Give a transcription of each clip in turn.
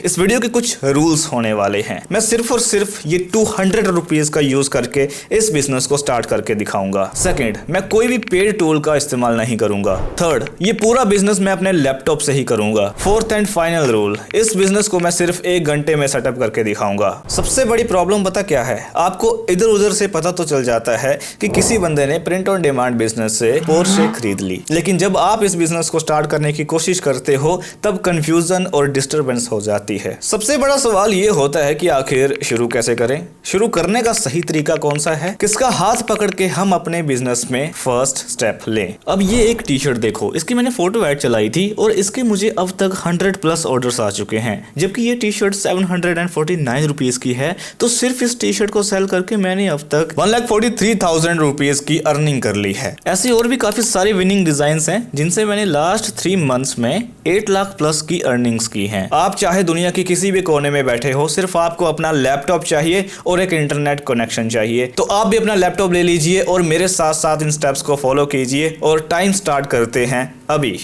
इस वीडियो के कुछ रूल्स होने वाले हैं। मैं सिर्फ और सिर्फ ये 200 रुपीज का यूज करके इस बिजनेस को स्टार्ट करके दिखाऊंगा। सेकंड, मैं कोई भी पेड टूल का इस्तेमाल नहीं करूंगा। थर्ड, ये पूरा बिजनेस मैं अपने लैपटॉप से ही करूंगा। फोर्थ एंड फाइनल रूल, इस बिजनेस को मैं सिर्फ 1 घंटे में सेटअप करके दिखाऊंगा। सबसे बड़ी प्रॉब्लम पता क्या है? आपको इधर उधर से पता तो चल जाता है कि किसी बंदे ने प्रिंट ऑन डिमांड बिजनेस से पोर्शे खरीद ली, लेकिन जब आप इस बिजनेस को स्टार्ट करने की कोशिश करते हो तब कंफ्यूजन और डिस्टरबेंस हो जाती है। सबसे बड़ा सवाल ये होता है कि आखिर शुरू कैसे करें, शुरू करने का सही तरीका कौन सा है, किसका हाथ पकड़ के हम अपने बिजनेस में फर्स्ट स्टेप लें। अब ये एक टी शर्ट देखो, इसकी मैंने फोटो ऐड चलाई थी और इसके मुझे अब तक 100+ ऑर्डर्स आ चुके हैं, जबकि ये टी शर्ट 749 रुपीज की है। तो सिर्फ इस टी शर्ट को सेल करके मैंने अब तक 1,43,000 रुपीज की अर्निंग कर ली है। ऐसी और भी काफी सारी विनिंग डिजाइन हैं जिनसे मैंने लास्ट 3 मंथ्स में 8 लाख+ की अर्निंग्स की हैं। आप चाहे दुनिया की किसी भी कोने में बैठे हो, सिर्फ आपको अपना लैपटॉप चाहिए और एक इंटरनेट कनेक्शन चाहिए, तो आप भी अपना लैपटॉप ले लीजिए और मेरे साथ साथ इन स्टेप्स को फॉलो कीजिए और टाइम स्टार्ट करते हैं अभी।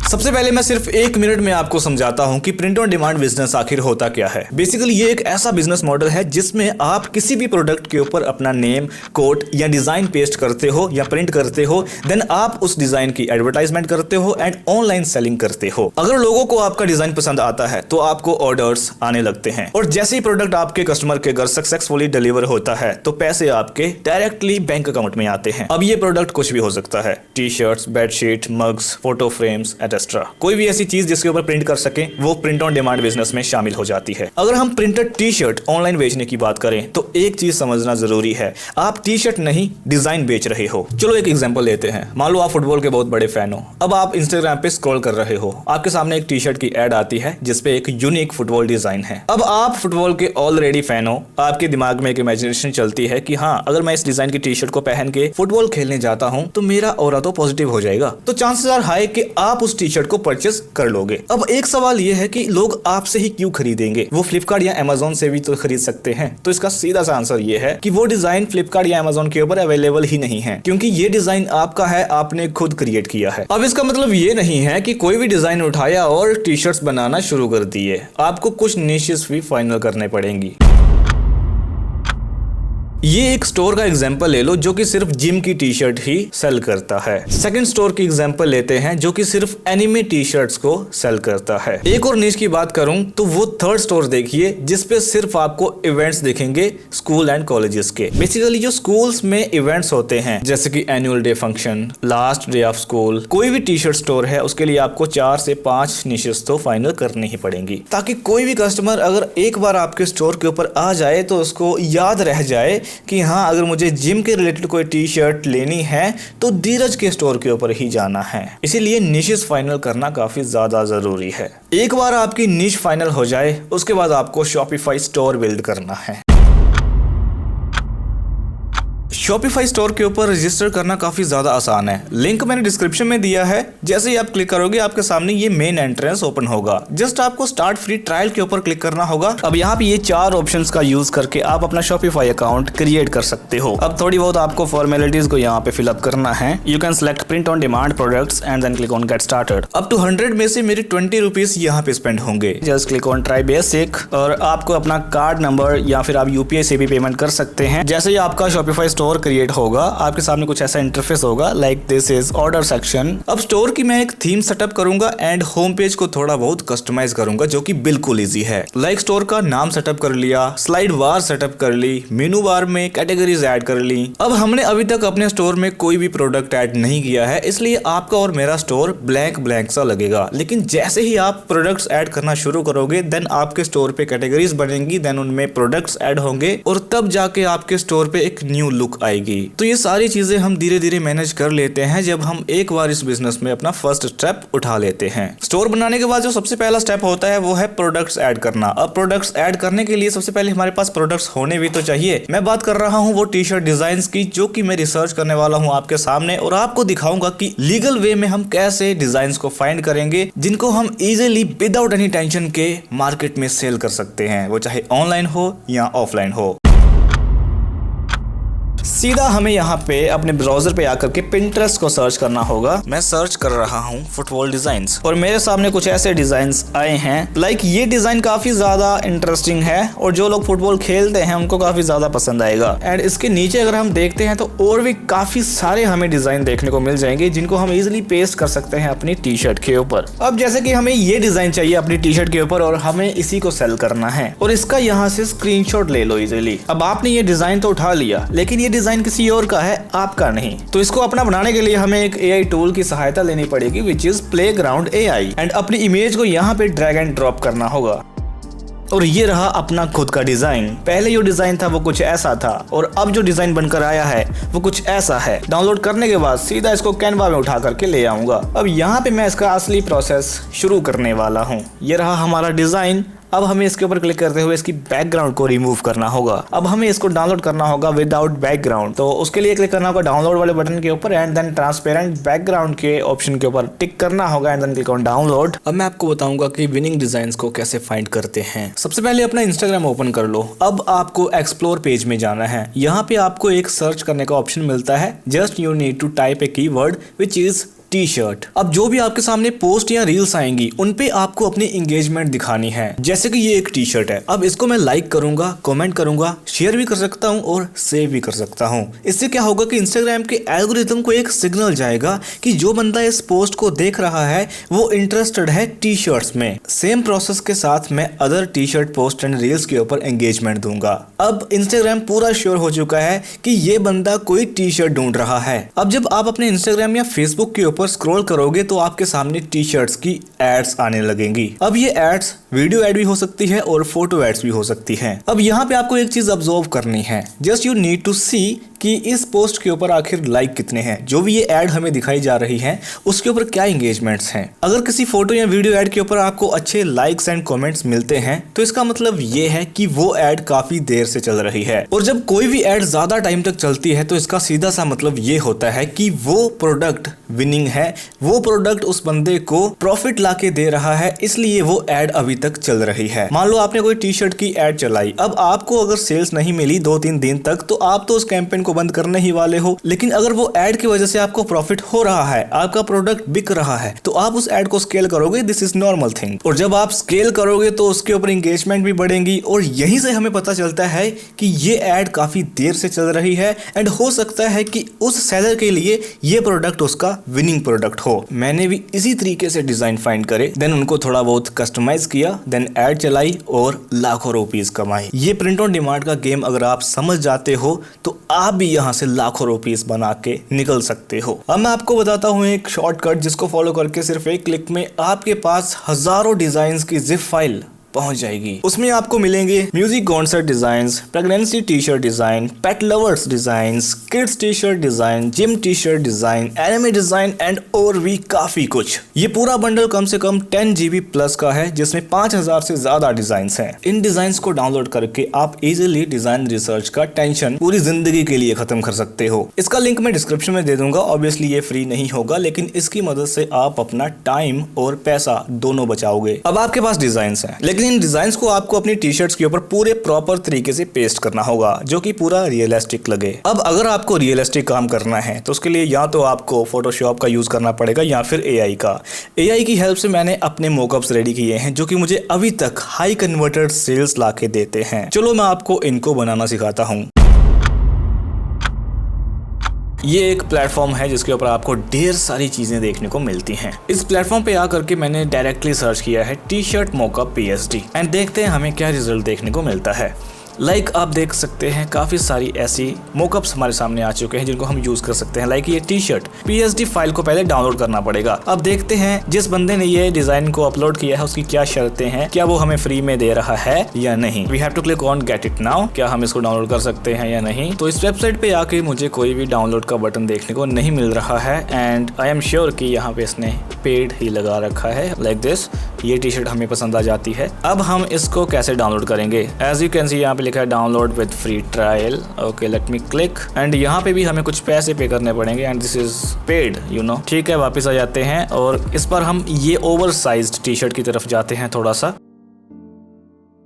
सबसे पहले मैं सिर्फ 1 मिनट में आपको समझाता हूं कि प्रिंट ऑन डिमांड बिजनेस आखिर होता क्या है। बेसिकली ये एक ऐसा बिजनेस मॉडल है जिसमें आप किसी भी प्रोडक्ट के ऊपर अपना नेम, कोड या डिजाइन पेस्ट करते हो या प्रिंट करते हो, देन आप उस डिजाइन की एडवर्टाइजमेंट करते हो एंड ऑनलाइन सेलिंग करते हो। अगर लोगों को आपका डिजाइन पसंद आता है तो आपको ऑर्डर्स आने लगते हैं और जैसे ही प्रोडक्ट आपके कस्टमर के घर सक्सेसफुली डिलीवर होता है तो पैसे आपके डायरेक्टली बैंक अकाउंट में आते हैं। अब ये प्रोडक्ट कुछ भी हो सकता है, T shirts, bedsheet, mugs, photo frames, कोई भी ऐसी चीज जिसके ऊपर प्रिंट कर सके वो प्रिंट ऑन डिमांड बिजनेस में शामिल हो जाती है। अगर हम प्रिंटेड टी शर्ट ऑनलाइन बेचने की बात करें तो एक चीज समझना जरूरी है, आप टी शर्ट नहीं डिजाइन बेच रहे हो। चलो एक एग्जांपल लेते हैं। मान लो आप फुटबॉल के बहुत बड़े फैन हो। अब आप इंस्टाग्राम पे स्क्रॉल कर रहे हो, आपके सामने एक टी शर्ट की एड आती है जिसपे एक यूनिक फुटबॉल डिजाइन है। अब आप फुटबॉल के ऑलरेडी फैन हो, आपके दिमाग में एक इमेजिनेशन चलती है कि हाँ, अगर मैं इस डिजाइन की टी शर्ट को पहन के फुटबॉल खेलने जाता हूं तो मेरा ऑरा तो पॉजिटिव हो जाएगा, तो चांसेस आर हाई कि आप उस टी शर्ट को परचेस कर लोगे। अब एक सवाल यह है कि लोग आपसे ही क्यों खरीदेंगे? वो फ्लिपकार्ट या अमेज़न से भी तो खरीद सकते हैं। तो इसका सीधा सा आंसर यह है कि वो डिजाइन फ्लिपकार्ट या अमेज़न के ऊपर अवेलेबल ही नहीं है, क्योंकि ये डिजाइन आपका है, आपने खुद क्रिएट किया है। अब इसका मतलब ये नहीं है कि कोई भी डिजाइन उठाया और टी शर्ट्स बनाना शुरू कर दिए। आपको कुछ निशेस भी फाइनल करने पड़ेंगी। ये एक स्टोर का एग्जांपल ले लो जो कि सिर्फ जिम की टी शर्ट ही सेल करता है। सेकंड स्टोर की एग्जांपल लेते हैं जो कि सिर्फ एनिमे टी शर्ट्स को सेल करता है। एक और निश की बात करूं तो वो थर्ड स्टोर देखिए जिसपे सिर्फ आपको इवेंट्स दिखेंगे स्कूल एंड कॉलेजेस के। बेसिकली जो स्कूल्स में इवेंट्स होते हैं जैसे कि annual day function, last day of school, कोई भी टी शर्ट स्टोर है उसके लिए आपको 4 से 5 निशेस तो फाइनल करनी ही पड़ेंगी, ताकि कोई भी कस्टमर अगर एक बार आपके स्टोर के ऊपर आ जाए तो उसको याद रह जाए कि हाँ, अगर मुझे जिम के रिलेटेड कोई टी शर्ट लेनी है तो धीरज के स्टोर के ऊपर ही जाना है। इसीलिए निशेस फाइनल करना काफी ज्यादा जरूरी है। एक बार आपकी निश फाइनल हो जाए उसके बाद आपको शॉपिफाई स्टोर बिल्ड करना है। शॉपिफाई स्टोर के ऊपर रजिस्टर करना काफी ज्यादा आसान है। लिंक मैंने डिस्क्रिप्शन में दिया है। जैसे ही आप क्लिक करोगे आपके सामने ये मेन एंट्रेंस ओपन होगा। जस्ट आपको स्टार्ट फ्री ट्रायल के ऊपर क्लिक करना होगा। अब यहाँ पे ये 4 ऑप्शंस का यूज करके आप अपना शॉपिफाई अकाउंट क्रिएट कर सकते हो। अब थोड़ी बहुत आपको फॉर्मेलिटीज को यहाँ पे फिलअप करना है। You can select print on demand products and then click on get started. Up to 100 में से मेरे 20 रुपीज यहाँ पे स्पेंड होंगे। Just click on try basic और आपको अपना कार्ड नंबर या फिर आप यूपीआई से भी पेमेंट कर सकते हैं। जैसे ही आपका शॉपिफाई स्टोर क्रिएट होगा आपके सामने कुछ ऐसा इंटरफेस होगा like this is order section. अब स्टोर की मैं एक थीम सेटअप करूंगा एंड होम पेज को थोड़ा बहुत कस्टमाइज करूंगा जो कि बिल्कुल इजी है। लाइक स्टोर का नाम सेटअप कर लिया, स्लाइड बार सेटअप कर ली, मेनू बार में कैटेगरीज ऐड कर ली। अब हमने अभी तक अपने स्टोर में कोई भी प्रोडक्ट ऐड नहीं किया है, इसलिए आपका और मेरा स्टोर ब्लैंक सा लगेगा। लेकिन जैसे ही आप प्रोडक्ट्स ऐड करना शुरू करोगे देन आपके स्टोर पे कैटेगरीज बनेंगी, देन उनमें प्रोडक्ट्स ऐड होंगे और तब जाके आपके स्टोर पे एक न्यू लुक आएगी। तो ये सारी चीजें हम धीरे धीरे मैनेज कर लेते हैं जब हम एक बार इस बिजनेस में अपना फर्स्ट स्टेप उठा लेते हैं। स्टोर बनाने के बाद जो सबसे पहला स्टेप होता है वो है प्रोडक्ट्स ऐड करना। अब प्रोडक्ट्स ऐड करने के लिए सबसे पहले हमारे पास प्रोडक्ट्स होने भी तो चाहिए। मैं बात कर रहा हूँ वो टी शर्ट डिजाइन की जो कि मैं रिसर्च करने वाला हूँ आपके सामने और आपको दिखाऊंगा कि लीगल वे में हम कैसे डिजाइन को फाइंड करेंगे जिनको हम इजिली विदाउट एनी टेंशन के मार्केट में सेल कर सकते हैं, वो चाहे ऑनलाइन हो या ऑफलाइन हो। सीधा हमें यहाँ पे अपने ब्राउजर पे आकर के Pinterest को सर्च करना होगा। मैं सर्च कर रहा हूँ फुटबॉल डिजाइन्स और मेरे सामने कुछ ऐसे डिजाइन्स आए हैं। लाइक ये डिजाइन काफी ज्यादा इंटरेस्टिंग है और जो लोग फुटबॉल खेलते हैं उनको काफी ज्यादा पसंद आएगा। एंड इसके नीचे अगर हम देखते हैं तो और भी काफी सारे हमें डिजाइन देखने को मिल जाएंगे जिनको हम इजिली पेस्ट कर सकते हैं अपनी टी शर्ट के ऊपर। अब जैसे कि हमें ये डिजाइन चाहिए अपनी टी शर्ट के ऊपर और हमें इसी को सेल करना है और इसका यहाँ से स्क्रीनशॉट ले लो इजिली। अब आपने ये डिजाइन तो उठा लिया लेकिन ये डिजाइन किसी और का है, आपका नहीं। तो इसको अपना बनाने के लिए हमें एक AI टूल की सहायता लेनी पड़ेगी which is playground AI and अपनी इमेज को यहाँ पे ड्रैग एंड ड्रॉप करना होगा। और ये रहा अपना खुद का डिजाइन। पहले जो डिजाइन था वो कुछ ऐसा था और अब जो डिजाइन बनकर आया है वो कुछ ऐसा है। डाउनलोड करने के बाद सीधा इसको कैनवा में उठा करके ले आऊंगा। अब यहाँ पे मैं इसका असली प्रोसेस शुरू करने वाला हूँ। ये रहा हमारा डिजाइन। अब हमें इसके ऊपर क्लिक करते हुए इसकी बैकग्राउंड को रिमूव करना होगा। अब हमें इसको डाउनलोड करना होगा विदाउट बैकग्राउंड। तो उसके लिए क्लिक करना होगा डाउनलोड वाले बटन के ऊपर एंड देन ट्रांसपेरेंट बैकग्राउंड के ऑप्शन के ऊपर टिक करना होगा and then click on download. अब मैं आपको बताऊंगा कि विनिंग डिजाइन्स को कैसे फाइंड करते हैं। सबसे पहले अपना इंस्टाग्राम ओपन कर लो। अब आपको एक्सप्लोर पेज में जाना है। यहाँ पे आपको एक सर्च करने का ऑप्शन मिलता है। Just you need to type a keyword which is T shirt. अब जो भी आपके सामने पोस्ट या रील्स आएंगी उन पे आपको अपनी एंगेजमेंट दिखानी है। जैसे कि ये एक टी शर्ट है। अब इसको मैं लाइक करूंगा, कमेंट करूंगा, शेयर भी कर सकता हूं और सेव भी कर सकता हूं। इससे क्या होगा कि इंस्टाग्राम के एल्गोरिथम को एक सिग्नल जाएगा कि जो बंदा इस पोस्ट को देख रहा है वो इंटरेस्टेड है टी शर्ट्स में। सेम प्रोसेस के साथ मैं other T shirt post and reels के ऊपर एंगेजमेंट दूंगा। अब इंस्टाग्राम पूरा श्योर हो चुका है कि ये बंदा कोई टी शर्ट ढूंढ रहा है। अब जब आप अपने इंस्टाग्राम या फेसबुक के ऊपर स्क्रॉल करोगे तो आपके सामने टी शर्ट्स की एड्स आने लगेंगी। अब ये एड्स वीडियो एड भी हो सकती है और फोटो एड्स भी हो सकती हैं। अब यहाँ पे आपको एक चीज ऑब्जर्व करनी है। जस्ट यू नीड टू सी कि इस पोस्ट के ऊपर आखिर लाइक कितने हैं। जो भी ये ऐड हमें दिखाई जा रही है उसके ऊपर क्या एंगेजमेंट्स हैं। अगर किसी फोटो या वीडियो ऐड के ऊपर आपको अच्छे लाइक्स एंड कमेंट्स मिलते हैं तो इसका मतलब ये है कि वो ऐड काफी देर से चल रही है। और जब कोई भी ऐड ज्यादा टाइम तक चलती है तो इसका सीधा सा मतलब ये होता है कि वो प्रोडक्ट विनिंग है, वो प्रोडक्ट उस बंदे को प्रॉफिट लाके दे रहा है, इसलिए वो ऐड अभी तक चल रही है। मान लो आपने कोई टी शर्ट की ऐड चलाई। अब आपको अगर सेल्स नहीं मिली 2-3 दिन तक तो आप तो उस कैंपेन को बंद करने ही वाले हो। लेकिन अगर वो ऐड की वजह से आपको प्रॉफिट हो रहा है, आपका प्रोडक्ट बिक रहा है, तो आप उस ऐड को स्केल करोगे। This is normal thing. और जब आप स्केल करोगे तो उसके ऊपर एंगेजमेंट भी बढ़ेंगी और यहीं से हमें पता चलता है कि ये ऐड काफी देर से चल रही है एंड हो सकता है कि उस सेलर के लिए ये प्रोडक्ट उसका विनिंग प्रोडक्ट हो। मैंने भी इसी तरीके से डिजाइन फाइंड करे, देन उनको थोड़ा बहुत कस्टमाइज किया, देन ऐड चलाई और लाखों रुपीस कमाई। ये प्रिंट ऑन डिमांड का गेम अगर आप समझ जाते हो तो आप भी यहाँ से लाखों रुपीस बना के निकल सकते हो। अब मैं आपको बताता हूँ एक शॉर्टकट जिसको फॉलो करके सिर्फ एक क्लिक में आपके पास हजारों डिजाइन की जिप फाइल पहुंच जाएगी। उसमें आपको मिलेंगे music concert designs, pregnancy T shirt design, pet lovers designs, kids T shirt design, gym T shirt design, anime design and और भी काफी कुछ। ये पूरा बंडल कम से कम 10 GB प्लस का है जिसमें 5000 से ज्यादा डिजाइन्स हैं। इन डिजाइन्स को डाउनलोड करके आप इजीली डिजाइन रिसर्च का टेंशन पूरी जिंदगी के लिए खत्म कर सकते हो। इसका लिंक मैं डिस्क्रिप्शन में दे दूंगा। ऑब्वियसली ये फ्री नहीं होगा लेकिन इसकी मदद से आप अपना टाइम और पैसा दोनों बचाओगे। अब आपके पास डिजाइन्स हैं लेकिन इन डिजाइन्स को आपको अपनी टी शर्ट्स के ऊपर पूरे प्रॉपर तरीके से पेस्ट करना होगा जो कि पूरा रियलिस्टिक लगे। अब अगर आपको रियलिस्टिक काम करना है तो उसके लिए या तो आपको फोटोशॉप का यूज करना पड़ेगा या फिर AI का। AI की हेल्प से मैंने अपने मॉकअप्स रेडी किए हैं जो कि मुझे अभी तक हाई कन्वर्टेड सेल्स लाके देते हैं। चलो मैं आपको इनको बनाना सिखाता हूँ। ये एक प्लेटफॉर्म है जिसके ऊपर आपको ढेर सारी चीजें देखने को मिलती हैं। इस प्लेटफॉर्म पे आकर के मैंने डायरेक्टली सर्च किया है T shirt mock-up PSD and देखते हैं हमें क्या रिजल्ट देखने को मिलता है। लाइक आप देख सकते हैं काफ़ी सारी ऐसी मोकअप्स हमारे सामने आ चुके हैं जिनको हम यूज़ कर सकते हैं। लाइक ये टी शर्ट PSD फाइल को पहले डाउनलोड करना पड़ेगा। अब देखते हैं जिस बंदे ने ये डिज़ाइन को अपलोड किया है उसकी क्या शर्तें हैं, क्या वो हमें फ्री में दे रहा है या नहीं। We have to click on get it now. क्या हम इसको डाउनलोड कर सकते हैं या नहीं। तो इस वेबसाइट पे आके मुझे कोई भी डाउनलोड का बटन देखने को नहीं मिल रहा है एंड आई एम श्योर कि यहाँ पे इसने पेड ही लगा रखा है। लाइक दिस, ये टी शर्ट हमें पसंद आ जाती है। अब हम इसको कैसे डाउनलोड करेंगे। एज यू कैन सी यहाँ पे लिखा है download with free trial. Okay, let me click and यहाँ पे भी हमें कुछ पैसे पे करने पड़ेंगे and this is paid, you know. ठीक है, वापस आ जाते हैं और इस पर हम ये ओवर साइज्ड टी शर्ट की तरफ जाते हैं थोड़ा सा।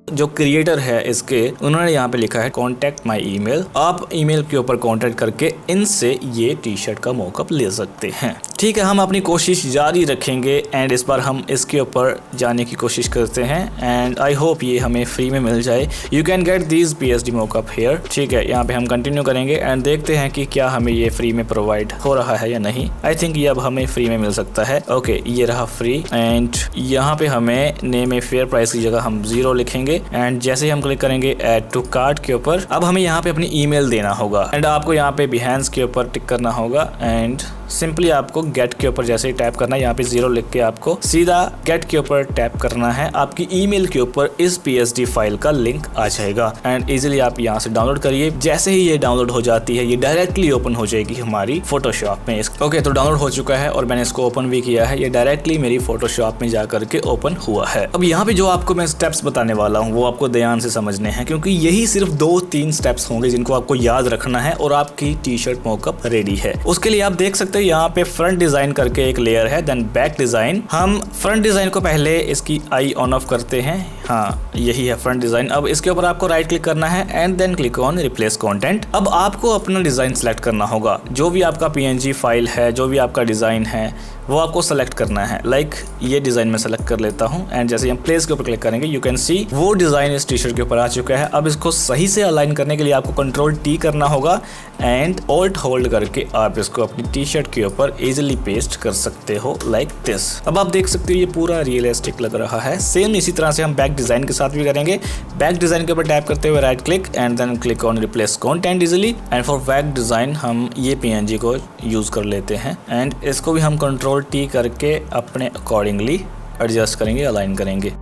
जो क्रिएटर है इसके, उन्होंने यहाँ पे लिखा है कॉन्टेक्ट माई ईमेल। आप ईमेल के ऊपर कॉन्टेक्ट करके इनसे ये टी शर्ट का मॉकअप ले सकते हैं। ठीक है, हम अपनी कोशिश जारी रखेंगे एंड इस बार हम इसके ऊपर जाने की कोशिश करते हैं एंड आई होप ये हमें फ्री में मिल जाए। You can get this PSD mockup here. ठीक है, यहाँ पे हम कंटिन्यू करेंगे एंड देखते हैं कि क्या हमें ये फ्री में प्रोवाइड हो रहा है या नहीं। आई थिंक ये अब हमें फ्री में मिल सकता है। ओके, ये रहा फ्री एंड यहाँ पे हमें नेम ए फेयर प्राइस की जगह हम 0 लिखेंगे एंड जैसे ही हम क्लिक करेंगे ऐड टू कार्ट के ऊपर, अब हमें यहाँ पे अपनी ईमेल देना होगा एंड आपको यहाँ पे बिहेंस के ऊपर टिक करना होगा एंड सिंपली आपको गेट के ऊपर जैसे ही टैप करना है, यहाँ पे 0 लिख के आपको सीधा गेट के ऊपर टैप करना है। आपकी ईमेल के ऊपर इस PSD फाइल का लिंक आ जाएगा एंड इजीली आप यहाँ से डाउनलोड करिए। जैसे ही ये डाउनलोड हो जाती है, ये डायरेक्टली ओपन हो जाएगी हमारी फोटोशॉप में। ओके, तो डाउनलोड हो चुका है और मैंने इसको ओपन भी किया है। ये डायरेक्टली मेरी फोटोशॉप में जाकर के ओपन हुआ है। अब यहाँ पे जो आपको मैं स्टेप्स बताने वाला हूँ वो आपको ध्यान से समझने हैं, क्योंकि यही सिर्फ 2-3 स्टेप्स होंगे जिनको आपको याद रखना है और आपकी टी शर्ट मॉकअप रेडी है। उसके लिए आप देख सकते हो यहाँ पे फ्रंट डिजाइन करके एक लेयर है, देन बैक डिजाइन। हम फ्रंट डिजाइन को पहले इसकी आई ऑन ऑफ करते हैं। हाँ, यही है फ्रंट डिजाइन। अब इसके ऊपर आपको राइट क्लिक करना है and then click on replace content. अब आपको अपना डिजाइन सेलेक्ट करना होगा। जो भी आपका PNG फाइल है, जो भी आपका डिजाइन है, वो आपको सेलेक्ट करना है। लाइक ये डिजाइन में सेलेक्ट कर लेता हूँ एंड जैसे हम प्लेस के ऊपर क्लिक करेंगे, यू कैन सी वो डिजाइन इस टी शर्ट के ऊपर आ चुका है। अब इसको सही से अलाइन करने के लिए आपको Ctrl+T करना होगा एंड Alt होल्ड करके आप इसको अपनी टी शर्ट के ऊपर इजिली पेस्ट कर सकते हो लाइक दिस। अब आप देख सकते हो ये पूरा रियलिस्टिक लग रहा है। सेम इसी तरह से हम बैक डिजाइन के साथ भी करेंगे। बैक डिजाइन के ऊपर टैप करते हुए right click and then click on replace content easily and for back design हम ये PNG को यूज कर लेते हैं एंड इसको भी हम Ctrl+T करके अपने अकॉर्डिंगली एडजस्ट करेंगे, अलाइन करेंगे।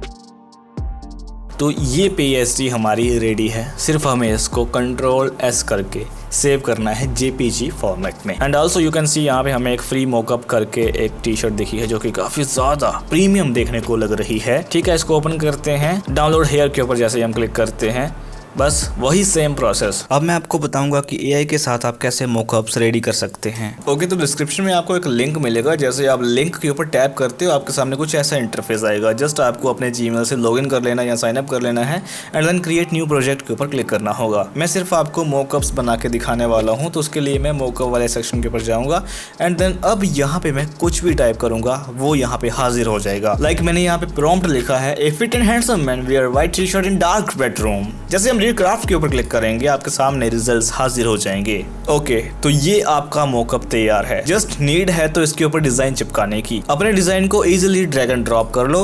तो ये PSD हमारी रेडी है। सिर्फ हमें इसको Ctrl+S करके सेव करना है JPG फॉर्मेट में। And also you can see यहाँ पे हमें एक फ्री मॉकअप करके एक टी शर्ट दिखी है जो कि काफी ज्यादा प्रीमियम देखने को लग रही है। ठीक है, इसको ओपन करते हैं। डाउनलोड हेयर के ऊपर जैसे हम क्लिक करते हैं, बस वही सेम प्रोसेस। अब मैं आपको बताऊंगा कि AI के साथ आप कैसे मॉकअप्स रेडी कर सकते हैं। ओके, तो डिस्क्रिप्शन में आपको एक लिंक मिलेगा। जैसे आप लिंक के ऊपर टैप करते हो, आपके सामने कुछ ऐसा इंटरफेस आएगा। जस्ट आपको अपने Gmail से लॉगिन कर लेना या साइन अप कर लेना है and then create new project के ऊपर क्लिक करना होगा। मैं सिर्फ आपको मॉकअप्स बना के दिखाने वाला हूँ, तो उसके लिए मैं मॉकअप वाले सेक्शन के ऊपर जाऊंगा एंड देन अब यहाँ पे मैं कुछ भी टाइप करूंगा वो यहाँ पे हाजिर हो जाएगा। लाइक मैंने यहाँ पे प्रॉम्प्ट लिखा है, a fit and handsome man wear white T shirt in dark bedroom. जैसे हम रीड क्राफ्ट के ऊपर क्लिक करेंगे, आपके सामने रिजल्ट्स हाजिर हो जाएंगे। ओके, तो ये आपका मॉकअप तैयार है। जस्ट नीड है तो इसके ऊपर डिजाइन चिपकाने की। अपने डिजाइन को इजीली ड्रैग एंड ड्रॉप कर लो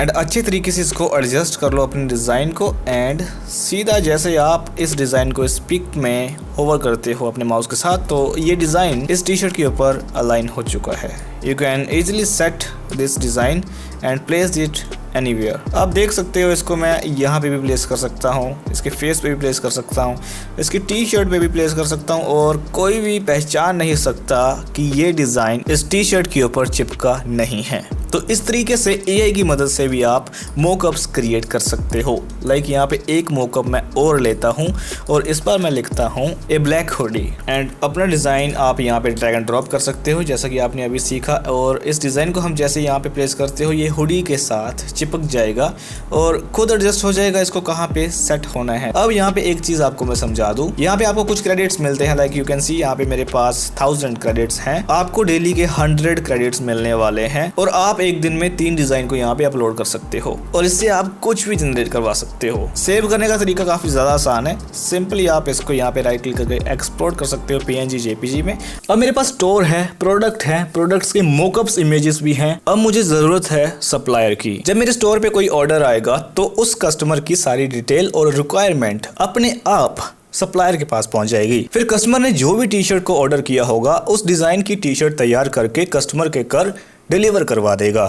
एंड अच्छे तरीके से इसको एडजस्ट कर लो अपने डिज़ाइन को एंड सीधा जैसे आप इस डिज़ाइन को इस पिक में होवर करते हो अपने माउस के साथ, तो ये डिज़ाइन इस टी शर्ट के ऊपर अलाइन हो चुका है। You can easily set this design and place it anywhere. आप देख सकते हो इसको मैं यहाँ पे भी प्लेस कर सकता हूँ, इसके फेस पे भी प्लेस कर सकता हूँ, इसकी टी शर्ट पे भी प्लेस कर सकता हूँ और कोई भी पहचान नहीं सकता कि ये डिज़ाइन इस टी शर्ट के ऊपर चिपका नहीं है। तो इस तरीके से AI की मदद से भी आप मॉकअप्स क्रिएट कर सकते हो। लाइक यहाँ पे एक मॉकअप मैं और लेता हूँ और इस पर मैं लिखता हूँ ए ब्लैक हुडी एंड अपना डिज़ाइन आप यहाँ पे ड्रैग एंड ड्रॉप कर सकते हो जैसा कि आपने अभी सीखा। और इस डिज़ाइन को हम जैसे यहाँ पे प्लेस करते हो, ये हुडी के साथ चिपक जाएगा और खुद एडजस्ट हो जाएगा इसको कहाँ पे सेट होना है। अब यहाँ पे एक चीज़ आपको मैं समझा दूँ, यहाँ पे आपको कुछ क्रेडिट्स मिलते हैं। लाइक यू कैन सी यहाँ पे मेरे पास 1000 क्रेडिट्स हैं। आपको डेली के 100 क्रेडिट्स मिलने वाले हैं और आप एक दिन में 3 डिजाइन को यहाँ पे अपलोड कर सकते हो और इससे आप कुछ भी जनरेट करवा सकते हो। सेव करने का तरीका काफी ज्यादा आसान है। सिंपली आप इसको यहाँ पे राइट क्लिक करके एक्सपोर्ट कर सकते हो PNG JPG में। अब मेरे पास स्टोर है, प्रोडक्ट है, प्रोडक्ट्स के मॉकअप्स इमेजेस भी हैं। अब मुझे जरूरत है सप्लायर की। जब मेरे स्टोर पे कोई ऑर्डर आएगा तो उस कस्टमर की सारी डिटेल और रिक्वायरमेंट अपने आप सप्लायर के पास पहुंच जाएगी। फिर कस्टमर ने जो भी टी शर्ट को ऑर्डर किया होगा उस डिजाइन की टी शर्ट तैयार करके कस्टमर के घर डिलीवर करवा देगा।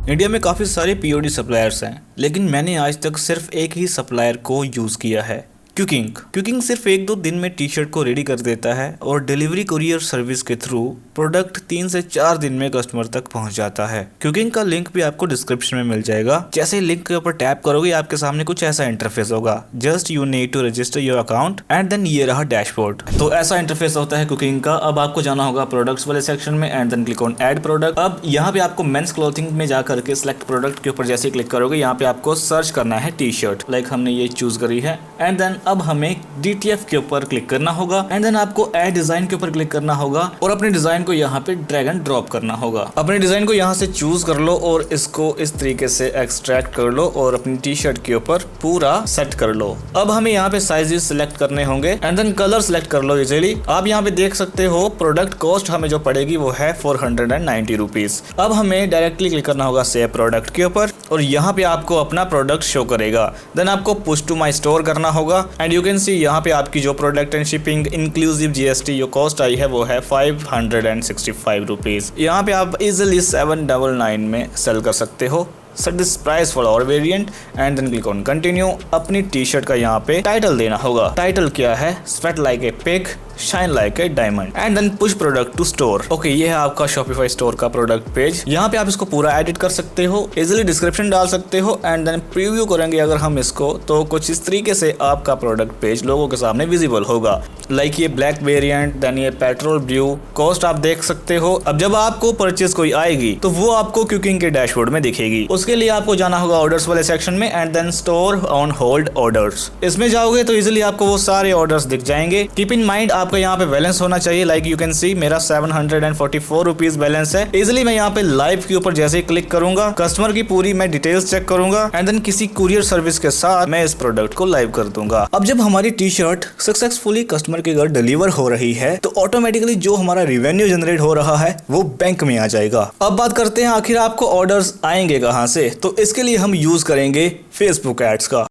इंडिया में काफी सारे POD सप्लायर्स हैं, लेकिन मैंने आज तक सिर्फ एक ही सप्लायर को यूज किया है, क्विकिंग। क्विकिंग सिर्फ 1-2 दिन में टी शर्ट को रेडी कर देता है और डिलीवरी कुरियर सर्विस के थ्रू प्रोडक्ट 3 से 4 दिन में कस्टमर तक पहुंच जाता है। कुकिंग का लिंक भी आपको डिस्क्रिप्शन में मिल जाएगा। जैसे लिंक के ऊपर टैप करोगे आपके सामने कुछ ऐसा इंटरफेस होगा। Just you need to register your account and then ये रहा डैशबोर्ड। तो ऐसा इंटरफेस होता है कुकिंग का। अब आपको जाना होगा प्रोडक्ट्स वाले सेक्शन में and then click on add product. अब यहाँ पे आपको मेंस क्लोथिंग में जाकर के सिलेक्ट प्रोडक्ट के ऊपर जैसे क्लिक करोगे यहाँ पे आपको सर्च करना है टी शर्ट। लाइक हमने ये चूज करी है एंड देन अब हमें DTF के ऊपर क्लिक करना होगा एंड देन आपको ऐड डिजाइन के ऊपर क्लिक करना होगा और अपने डिजाइन को यहाँ पे ड्रैग एंड ड्रॉप करना होगा। अपने डिजाइन को यहाँ से चूज कर लो और इसको इस तरीके से एक्सट्रैक्ट कर लो और अपनी टी शर्ट के ऊपर पूरा सेट कर लो। अब हमें यहाँ पे साइजेस सिलेक्ट करने होंगे एंड देन कलर सिलेक्ट कर लो इजीली। आप यहाँ पे देख सकते हो प्रोडक्ट कॉस्ट हमें जो पड़ेगी वो है 490 रुपीज। अब हमें डायरेक्टली क्लिक करना होगा सेव प्रोडक्ट के ऊपर और यहाँ पे आपको अपना प्रोडक्ट शो करेगा। देन आपको पुश टू माई स्टोर करना होगा एंड यू कैन सी यहाँ पे आपकी जो product and shipping inclusive GST जो कॉस्ट आई है वो है 565 रुपीज। यहाँ पे आप इजिली 799 में सेल कर सकते हो। Set this price for our variant and then click on continue. अपनी टी शर्ट का यहाँ पे टाइटल देना होगा। टाइटल क्या है? Sweat like a pig, shine like a diamond and then push product to store. Okay, ये है आपका शॉपिफाई स्टोर का प्रोडक्ट पेज। यहाँ पे आप इसको पूरा एडिट कर सकते हो, इजिली डिस्क्रिप्शन डाल सकते हो एंड देन प्रीव्यू करेंगे अगर हम इसको तो कुछ इस तरीके से आपका प्रोडक्ट पेज लोगों के सामने विजिबल होगा। लाइक ये ब्लैक वेरिएंट, देन ये पेट्रोल ब्लू, कॉस्ट आप देख सकते हो। अब जब आपको परचेज कोई आएगी तो वो आपको कुकिंग के डैशबोर्ड में दिखेगी। उसके लिए आपको जाना होगा ऑर्डर्स वाले सेक्शन में and then store on hold orders. इसमें जाओगे तो इजिली आपको वो सारे ऑर्डर्स दिख जाएंगे। कीप इन माइंड आपका यहाँ पे बैलेंस होना चाहिए। लाइक यू कैन सी मेरा 744 रुपीज बैलेंस है। इजिली मैं यहाँ पे लाइव के ऊपर जैसे ही क्लिक करूंगा कस्टमर की पूरी मैं डिटेल्स चेक करूंगा एंड देन किसी कुरियर सर्विस के साथ मैं इस प्रोडक्ट को लाइव कर दूंगा। अब जब हमारी टी शर्ट सक्सेसफुली कस्टमर के घर डिलीवर हो रही है तो ऑटोमेटिकली जो हमारा रेवेन्यू जनरेट हो रहा है वो बैंक में आ जाएगा। अब बात करते हैं आखिर आपको ऑर्डर्स आएंगे कहां से। तो इसके लिए हम यूज करेंगे फेसबुक एड्स का।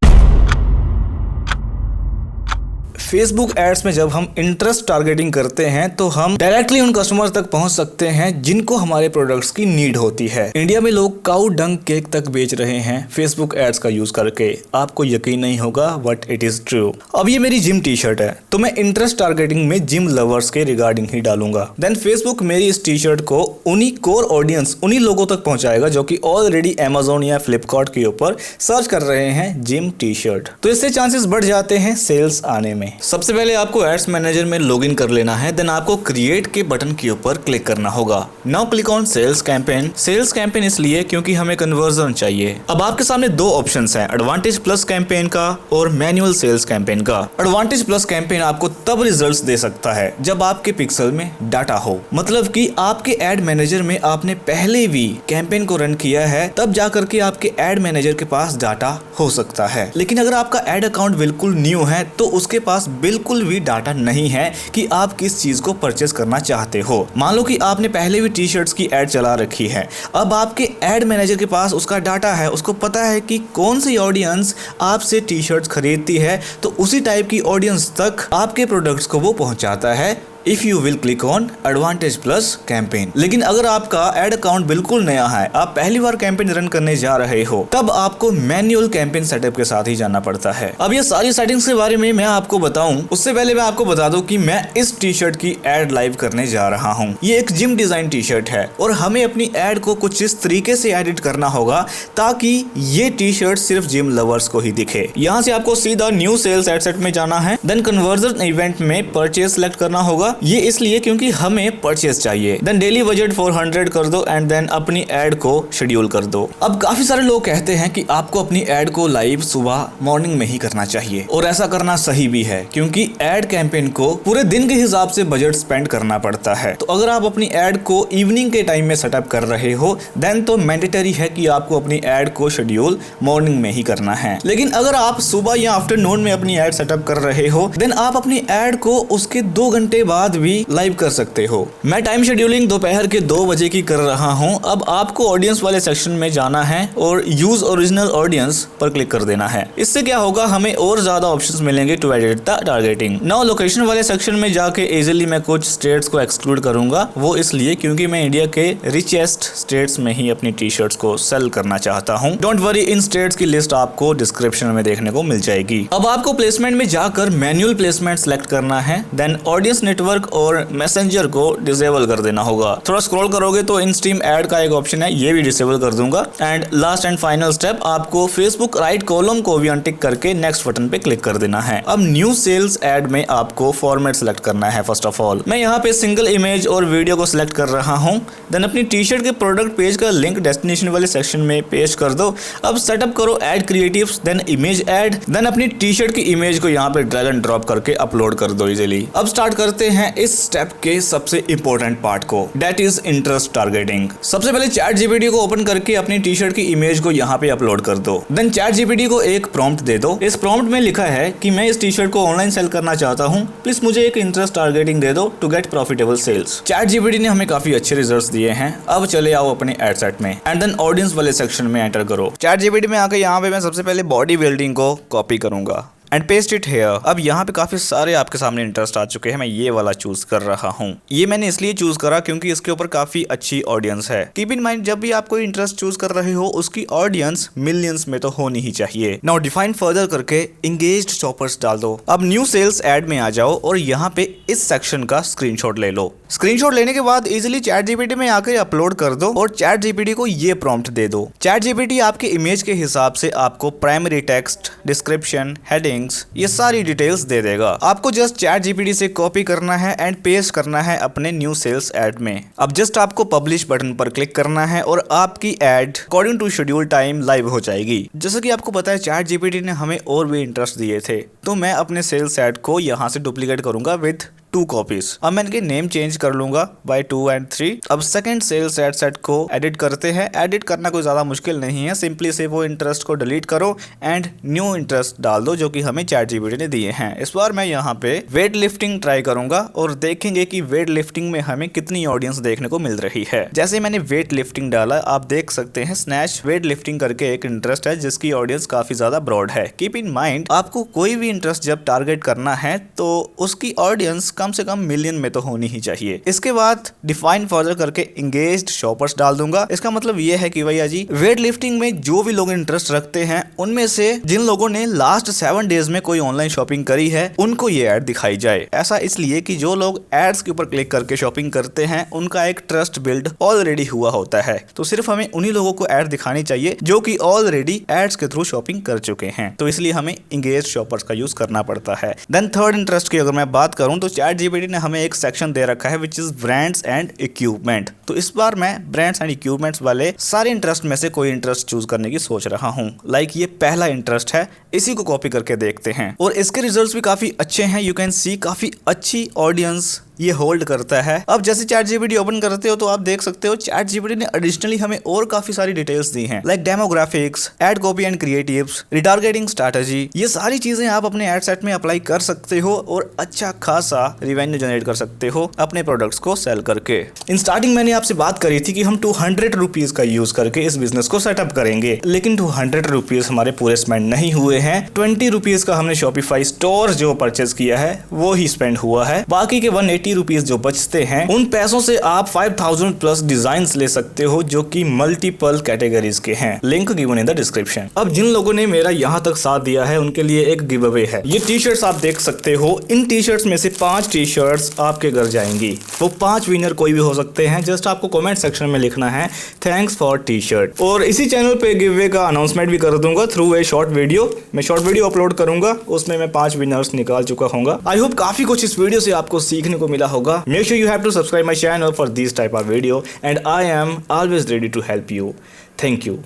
फेसबुक एड्स में जब हम इंटरेस्ट टारगेटिंग करते हैं तो हम डायरेक्टली उन कस्टमर तक पहुंच सकते हैं जिनको हमारे प्रोडक्ट्स की नीड होती है। इंडिया में लोग काऊ डंग केक तक बेच रहे हैं फेसबुक एड्स का यूज करके। आपको यकीन नहीं होगा बट इट इज ट्रू। अब ये मेरी जिम टी शर्ट है तो मैं इंटरेस्ट टारगेटिंग में जिम लवर्स के रिगार्डिंग ही डालूंगा। देन फेसबुक मेरी इस टी शर्ट को उन्हीं कोर ऑडियंस, उन्हीं लोगों तक पहुंचाएगा जो कि ऑलरेडी Amazon या फ्लिपकार्ट के ऊपर सर्च कर रहे हैं जिम टी शर्ट। तो इससे चांसेस बढ़ जाते हैं सेल्स आने में। सबसे पहले आपको एड्स मैनेजर में लॉगिन कर लेना है। देन आपको क्रिएट के बटन के ऊपर क्लिक करना होगा। Now click on sales campaign. Sales campaign इसलिए क्योंकि हमें कन्वर्जन चाहिए। अब आपके सामने दो ऑप्शंस हैं, एडवांटेज प्लस कैंपेन का और मैनुअल सेल्स कैंपेन का। एडवांटेज प्लस कैंपेन आपको तब रिजल्ट्स दे सकता है जब आपके पिक्सल में डाटा हो, मतलब कि आपके एड मैनेजर में आपने पहले भी कैंपेन को रन किया है, तब जाकर के आपके एड मैनेजर के पास डाटा हो सकता है। लेकिन अगर आपका एड अकाउंट बिल्कुल न्यू है तो उसके पास बिल्कुल भी डाटा नहीं है कि आप किस चीज को परचेस करना चाहते हो। मान लो कि आपने पहले भी टी शर्ट्स की एड चला रखी है। अब आपके एड मैनेजर के पास उसका डाटा है, उसको पता है कि कौन सी ऑडियंस आपसे टी शर्ट्स खरीदती है, तो उसी टाइप की ऑडियंस तक आपके प्रोडक्ट्स को वो पहुंचाता है if you will click on advantage plus campaign. लेकिन अगर आपका एड अकाउंट बिल्कुल नया है, आप पहली बार कैंपेन रन करने जा रहे हो, तब आपको मैन्युअल कैंपेन सेटअप के साथ ही जाना पड़ता है। अब ये सारी सेटिंग्स के बारे में मैं आपको बताऊं उससे पहले मैं आपको बता दूं कि मैं इस टी शर्ट की एड लाइव करने जा रहा हूं। ये एक जिम डिजाइन टी शर्ट है और हमें अपनी एड को कुछ इस तरीके से एडिट करना होगा ताकि ये टी शर्ट सिर्फ जिम लवर्स को ही दिखे। यहाँ से आपको सीधा न्यू सेल्स एडसेट में जाना है। देन कन्वर्जन इवेंट में परचेज सेलेक्ट करना होगा। ये इसलिए क्योंकि हमें परचेस चाहिए। देन डेली बजट 400 कर दो एंड देन अपनी एड को शेड्यूल कर दो। अब काफी सारे लोग कहते हैं कि आपको अपनी एड को लाइव सुबह मॉर्निंग में ही करना चाहिए और ऐसा करना सही भी है क्योंकि एड कैंपेन को पूरे दिन के हिसाब से बजट स्पेंड करना पड़ता है। तो अगर आप अपनी एड को इवनिंग के टाइम में सेटअप कर रहे हो देन तो मैंडेटरी है कि आपको अपनी एड को शेड्यूल मॉर्निंग में ही करना है। लेकिन अगर आप सुबह या आफ्टरनून में अपनी एड सेटअप कर रहे हो देन आप अपनी एड को उसके 2 घंटे बाद भी लाइव कर सकते हो। मैं टाइम शेड्यूलिंग दोपहर के 2 बजे की कर रहा हूं। अब आपको ऑडियंस वाले सेक्शन में जाना है और यूज ओरिजिनल ऑडियंस पर क्लिक कर देना है। इससे क्या होगा, हमें और ज्यादा ऑप्शंस मिलेंगे to edit the targeting. Now location वाले सेक्शन में जाके इजीली मैं कुछ स्टेट्स को एक्सक्लूड करूंगा। वो इसलिए क्योंकि मैं इंडिया के रिचेस्ट स्टेट्स में ही अपनी टी शर्ट्स को सेल करना चाहता हूं। डोंट वरी, इन स्टेट्स की लिस्ट आपको डिस्क्रिप्शन में देखने को मिल जाएगी। अब आपको प्लेसमेंट में जाकर मैन्युअल प्लेसमेंट सेलेक्ट करना है। देन ऑडियंस नेटवर्क नेटवर्क और मैसेंजर को डिसेबल कर देना होगा। थोड़ा स्क्रॉल करोगे तो इन स्ट्रीम ऐड का एक ऑप्शन है, ये भी डिसेबल कर दूंगा। And last and final step, आपको फेसबुक राइट कॉलम को भी अनटिक करके नेक्स्ट बटन पे क्लिक कर देना है। अब न्यू सेल्स ऐड में आपको फॉर्मेट सेलेक्ट करना है। फर्स्ट ऑफ ऑल मैं यहाँ पे सिंगल इमेज और वीडियो को सिलेक्ट कर रहा हूँ। देन अपनी टी शर्ट के प्रोडक्ट पेज का लिंक डेस्टिनेशन वाले सेक्शन में पेस्ट कर दो। अब सेटअप करो ad creatives, then image ad, then अपनी टी शर्ट की इमेज को यहाँ पे ड्रैग एंड ड्रॉप करके अपलोड कर दो इजीली। अब स्टार्ट करते हैं इस स्टेप के सबसे इंपॉर्टेंट पार्ट को, दैट इज इंटरेस्ट टारगेटिंग। सबसे पहले चैट जीपीटी को ओपन करके अपनी टी शर्ट की इमेज को यहाँ पे अपलोड कर दो। देन चैट जीपीटी को एक प्रॉम्प्ट दे दो। इस प्रॉम्प्ट में लिखा है कि मैं इस टी शर्ट को ऑनलाइन सेल करना चाहता हूँ, प्लीज मुझे एक इंटरेस्ट टारगेटिंग दे दो to get profitable sales. ChatGPT ने हमें काफी अच्छे रिजल्ट्स दिए हैं। अब चले आओ अपने एड सेट में एंड देन ऑडियंस वाले सेक्शन में एंटर करो। चैट जीपीटी में आकर यहाँ पे मैं सबसे पहले बॉडी बिल्डिंग को कॉपी करूंगा एंड पेस्ट इट हेयर। अब यहाँ पे काफी सारे आपके सामने इंटरेस्ट आ चुके हैं, मैं ये वाला चूज कर रहा हूँ। ये मैंने इसलिए चूज करा क्योंकि इसके ऊपर काफी अच्छी ऑडियंस है। कीप इन माइंड, जब भी आप कोई इंटरेस्ट चूज कर रहे हो उसकी ऑडियंस मिलियंस में तो होनी ही चाहिए। नाउ डिफाइन फर्दर करके एंगेज्ड शॉपर्स डाल दो। अब न्यू सेल्स ऐड में आ जाओ और यहाँ पे इस सेक्शन का स्क्रीनशॉट ले लो। स्क्रीनशॉट लेने के बाद इजीली चैट जीपीटी में आकर अपलोड कर दो और चैट जीपीटी को ये प्रॉम्प्ट दे दो। चैट जीपीटी आपके इमेज के हिसाब से आपको प्राइमरी टेक्स्ट, डिस्क्रिप्शन, हेडिंग्स, ये सारी डिटेल्स दे देगा। आपको जस्ट चैट जीपीटी से कॉपी करना है एंड पेस्ट करना है अपने न्यू सेल्स ऐड में। अब जस्ट आपको पब्लिश बटन पर क्लिक करना है और आपकी ad according to schedule time live हो जाएगी। जैसा कि आपको पता है चैट जीपीटी ने हमें और भी इंटरेस्ट दिए थे, तो मैं अपने सेल्स ऐड को यहाँ से डुप्लीकेट करूंगा विद 2 कॉपीज। अब मैं इनके नेम चेंज कर लूंगा बाय 2 and 3। अब सेकंड सेल्स ऐड सेट को एडिट करते हैं। एडिट करना कोई ज्यादा मुश्किल नहीं है, सिंपली से वो इंटरेस्ट को डिलीट करो एंड न्यू इंटरेस्ट डाल दो जो कि हमें चैट जीपीटी ने दिए हैं। इस बार मैं यहाँ पे वेट लिफ्टिंग ट्राई करूंगा और देखेंगे कि वेट लिफ्टिंग में हमें कितनी ऑडियंस देखने को मिल रही है। जैसे मैंने वेट लिफ्टिंग डाला, आप देख सकते हैं स्नैच वेट लिफ्टिंग करके एक इंटरेस्ट है जिसकी ऑडियंस काफी ज्यादा ब्रॉड है। कीप इन माइंड, आपको कोई भी इंटरेस्ट जब टारगेट करना है तो उसकी ऑडियंस कम से कम मिलियन में तो होनी ही चाहिए। इसके बाद डिफाइन फर्दर करके एंगेज्ड शॉपर्स डाल दूंगा। इसका मतलब ये है कि भैया जी वेट लिफ्टिंग में जो भी लोग इंटरेस्ट रखते हैं उनमें से जिन लोगों ने लास्ट 7 डेज में कोई ऑनलाइन शॉपिंग करी है उनको ये ऐड दिखाई जाए। ऐसा इसलिए कि जो लोग एड्स के ऊपर क्लिक करके शॉपिंग करते हैं उनका एक ट्रस्ट बिल्ड ऑलरेडी हुआ होता है, तो सिर्फ हमें उन्हीं लोगों को ऐड दिखानी चाहिए जो कि ऑलरेडी एड्स के थ्रू शॉपिंग कर चुके हैं। तो इसलिए हमें एंगेज्ड शॉपर्स का यूज करना पड़ता है। देन थर्ड इंटरेस्ट की अगर मैं बात करूं तो चैट जीपीटी ने हमें एक सेक्शन दे रखा है which is brands and equipment. तो इस बार मैं ब्रांड्स एंड इक्विपमेंट्स वाले सारे इंटरेस्ट में से कोई इंटरेस्ट चूज करने की सोच रहा हूं। लाइक ये पहला इंटरेस्ट है, इसी को कॉपी करके देखते हैं और इसके रिजल्ट्स भी काफी अच्छे हैं। यू कैन सी काफी अच्छी ऑडियंस ये होल्ड करता है। अब जैसे चैट जीपीटी ओपन करते हो तो आप देख सकते हो चैट जीपीटी ने एडिशनली हमें और काफी सारी डिटेल्स दी हैं, like demographics, ad copy and creatives, retargeting strategy. ये सारी चीजें आप अपने एड सेट में अप्लाई कर सकते हो और अच्छा खासा रिवेन्यू जनरेट कर सकते हो अपने प्रोडक्ट्स को सेल करके। इन स्टार्टिंग मैंने आपसे बात करी थी कि हम 200 रुपीज का यूज करके इस बिजनेस को सेटअप करेंगे, लेकिन 200 रुपीज हमारे पूरे स्पेंड नहीं हुए हैं। 20 रुपीज का हमने शॉपिफाई स्टोर जो परचेज किया है वो ही स्पेंड हुआ है। बाकी के 180 रुपीज जो बचते हैं उन पैसों से आप 5000 प्लस डिजाइन ले सकते हो जो कि मल्टीपल कैटेगरीज के हैं। Link given in the description. अब जिन लोगों ने मेरा यहाँ तक साथ दिया है उनके लिए एक गिव अवे है। ये टी शर्ट्स आप देख सकते हो, इन टी शर्ट्स में से 5 टी शर्ट्स आपके घर जाएंगी। वो 5 विनर कोई भी हो सकते हैं। जस्ट आपको कमेंट सेक्शन में लिखना है थैंक्स फॉर टी शर्ट, और इसी चैनल पे गिव अवे का अनाउंसमेंट भी कर दूंगा थ्रू ए शॉर्ट वीडियो। मैं शॉर्ट वीडियो अपलोड करूंगा, उसमें मैं 5 विनर्स निकाल चुका हूँ। आई होप काफी कुछ इस वीडियो से आपको सीखने को मिला होगा। Make sure you have to subscribe my channel for these type of video and I am always ready to help you. Thank you.